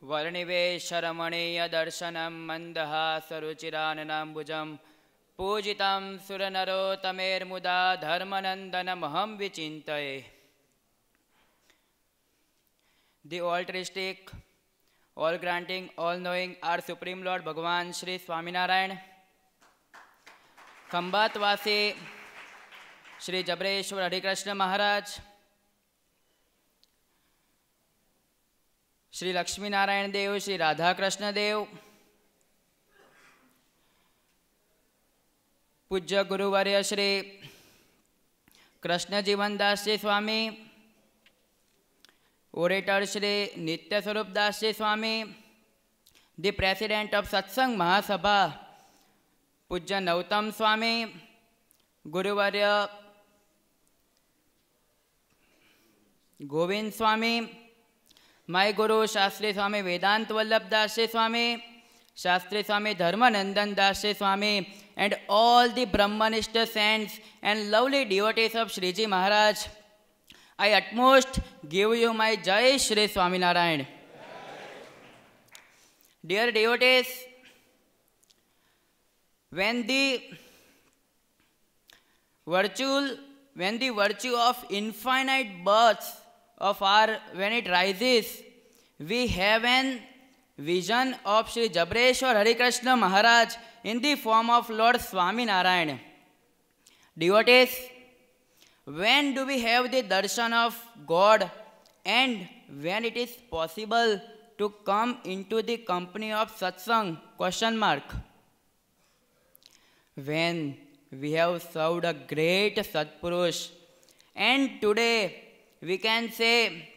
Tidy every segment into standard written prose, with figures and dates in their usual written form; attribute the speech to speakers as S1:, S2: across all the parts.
S1: वर्णिवेशरमणीयदर्शनं मन्दहासरुचिराननाम्बुजं पूजितं सुरनरोत्तमेर्मुदा धर्मनन्दनमहं विचिन्तये. The altruistic, all-granting, all-knowing, our Supreme Lord Bhagavan Shri Swaminarayan, खंबातवासी Shri Jabreshwar Harikrishna महाराज, श्री लक्ष्मी नारायण देव, श्री राधा कृष्ण देव, पूज्य गुरुवर्य श्री कृष्ण जीवनदास जी स्वामी, orator Shri नित्य स्वरूप दास जी स्वामी, the president of सत्संग महासभा पूज्य नवतम स्वामी, गुरुवर्य गोविंद स्वामी, my Guru Shastri Swami Vedanta Vallabh Das ji Swami, Shastri Swami धर्मानंदन Das ji Swami, and all the Brahmanista saints and lovely devotees of Shriji Maharaj, I utmost give you my Jai Shri Swaminarayan. Dear devotees, when the virtue of infinite births of when it rises, we have an vision of Sri Jabreshwar Harikrishna Maharaj in the form of Lord Swaminarayan. Devotees, when do we have the darshan of God and when it is possible to come into the company of satsang? Question mark. When we have served a great Satpurush, and today we can say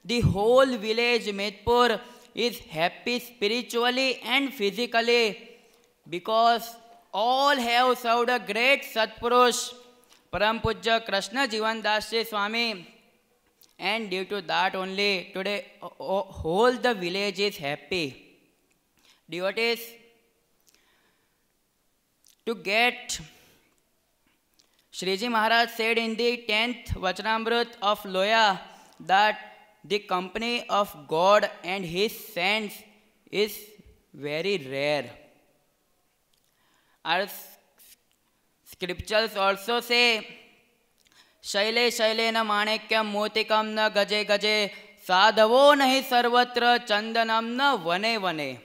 S1: the whole village Medpur is happy spiritually and physically because all have served a great Satpurush, Param Pujya Krishna Jivan Das Ji Swami, and due to that only today whole the village is happy. Devotees, to get, Shriji Maharaj said in the 10th Vachanamrut of Loya that the company of God and His saints is very rare. Our scriptures also say, Shaile shaile na manekyam motikam na gaje gaje sadhavo nahi sarvatra chandanam na vane vane.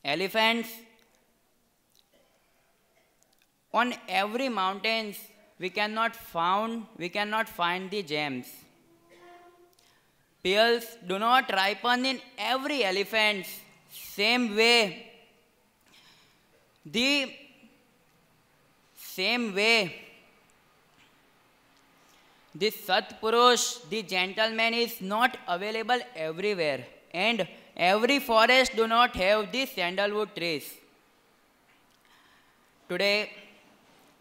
S1: Elephants, on every mountains we cannot find the gems. Pearls do not ripen in every elephant. Same way, the Satpurush, the gentleman, is not available everywhere, and every forest do not have the sandalwood trees. Today,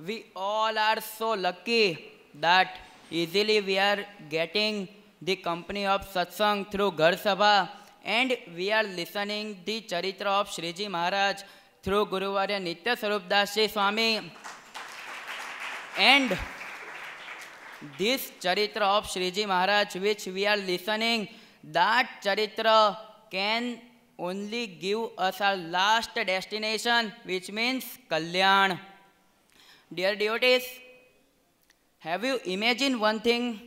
S1: we all are so lucky that easily we are getting the company of satsang through Ghar Sabha, and we are listening the charitra of Shriji Maharaj through Guruvarya Nitya Swarup Das Ji Swami. And this charitra of Shriji Maharaj which we are listening, that charitra can only give us our last destination, which means Kalyan. Dear devotees, have you imagined one thing?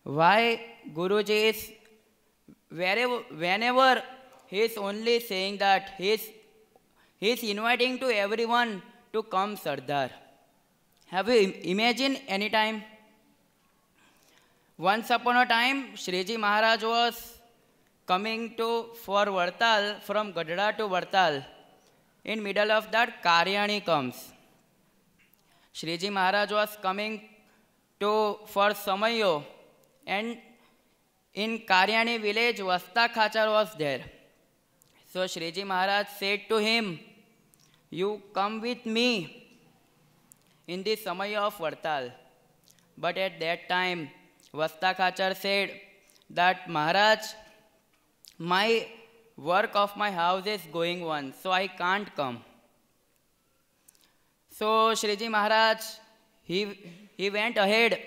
S1: Why Guruji is, whenever he is only saying that he is inviting to everyone to come Sardar. Have you imagined any time? Once upon a time, Shriji Maharaj was coming for Vartal, from Gadda to Vartal. In middle of that, Karyani comes. Shriji Maharaj was coming for Samayo, and in Karyani village, Vasta Khachar was there. So Shriji Maharaj said to him, you come with me in the Samaya of Vartal. But at that time, Vasta Khachar said that Maharaj, my work of my house is going on, so I can't come. So Shriji Maharaj, he went ahead.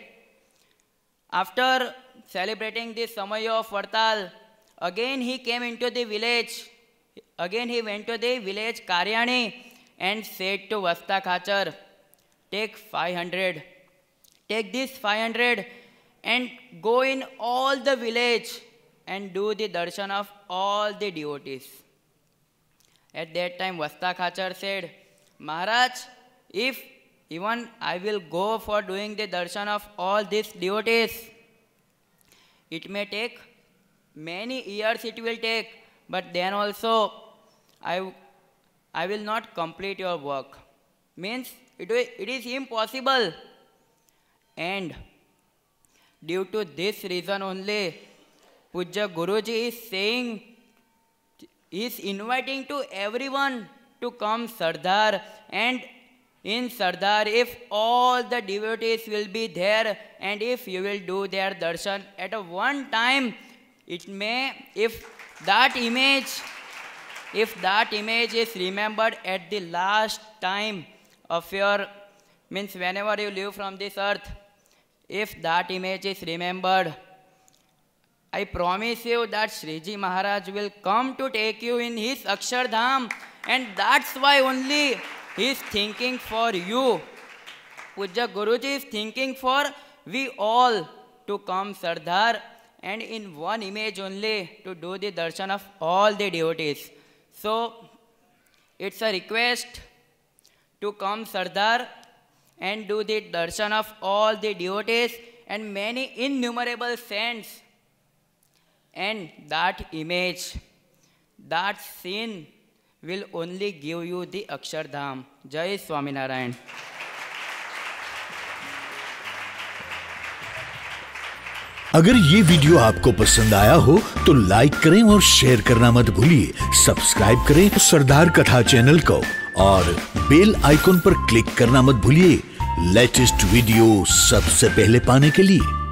S1: After celebrating the Samaya of Vartal, Again he came into the village. Again he went to the village Karyani and said to Vasta Khachar, take 500. Take this 500 and go in all the village and do the darshan of all the devotees. At that time Vasta Khachar said, Maharaj, if even I will go for doing the darshan of all these devotees, it may take many years, it will take, but then also I will not complete your work. Means it is impossible. And due to this reason only, Pujya Guruji is saying, is inviting to everyone to come Sardar, and in Sardar, if all the devotees will be there and if you will do their darshan at a one time, it may, if that image is remembered at the last time of your, means whenever you leave from this earth, if that image is remembered, I promise you that Shriji Maharaj will come to take you in his Akshardham, and that's why only he is thinking for you. Pujya Guruji is thinking for we all to come Sardar and in one image only to do the darshan of all the devotees. So it's a request to come Sardar and do the darshan of all the devotees and many innumerable saints. And that image, that scene will only give you the Akshardham. Jai Swaminarayan.
S2: अगर ये video आपको पसंद आया हो तो like करें और share करना मत भूलिए। सब्सक्राइब करें सरदार कथा चैनल को और बेल आइकॉन पर क्लिक करना मत भूलिए लेटेस्ट वीडियो सबसे पहले पाने के लिए।